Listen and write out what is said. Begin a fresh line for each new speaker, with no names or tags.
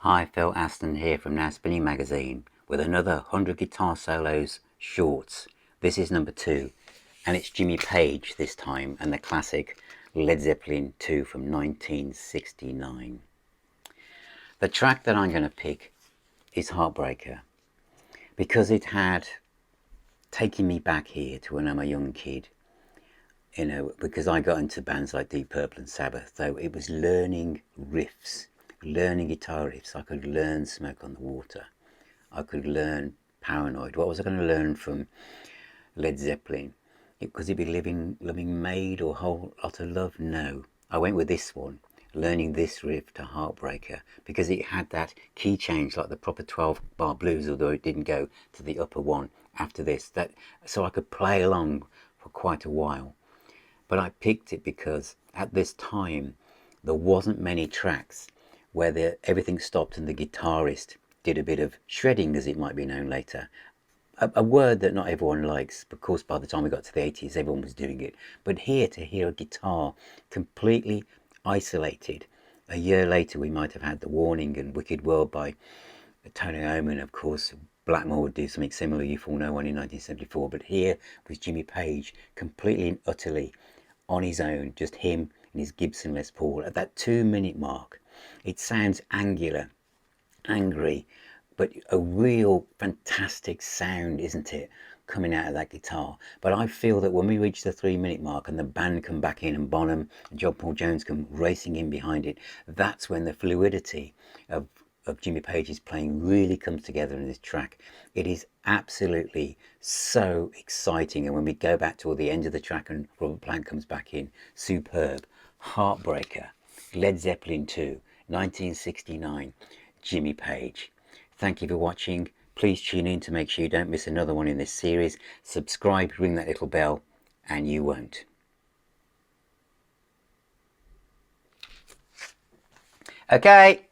Hi, Phil Aston here from Now Spinning Magazine with another 100 Guitar Solos Shorts. This is number 2 and it's Jimmy Page this time and the classic Led Zeppelin 2 from 1969. The track that I'm going to pick is Heartbreaker because it had taken me back here to when I'm a young kid. You know, because I got into bands like Deep Purple and Sabbath, so it was learning riffs, learning guitar riffs. I could learn Smoke on the Water. I could learn Paranoid. What was I going to learn from Led Zeppelin? Could it be Loving Maid or Whole Lotta Love? No. I went with this one, learning this riff to Heartbreaker, because it had that key change like the proper 12-bar blues, although it didn't go to the upper one after this. So I could play along for quite a while. But I picked it because at this time there wasn't many tracks where everything stopped and the guitarist did a bit of shredding, as it might be known later. A word that not everyone likes. Of course, by the time we got to the 80s, everyone was doing it. But here, to hear a guitar completely isolated. A year later, we might have had The Warning and Wicked World by Tony Iommi. Of course, Blackmore would do something similar, You Fool No One, in 1974. But here was Jimmy Page, completely and utterly on his own, just him and his Gibson Les Paul. At that 2-minute mark, it sounds angular, angry, but a real fantastic sound, isn't it, coming out of that guitar. But I feel that when we reach the 3-minute mark and the band come back in and Bonham and John Paul Jones come racing in behind it, that's when the fluidity of Jimmy Page's playing really comes together in this track. It is absolutely so exciting, and when we go back to the end of the track and Robert Plant comes back in, superb. Heartbreaker, Led Zeppelin 2, 1969, Jimmy Page. Thank you for watching. Please tune in to make sure you don't miss another one in this series. Subscribe, ring that little bell, and you won't. Okay.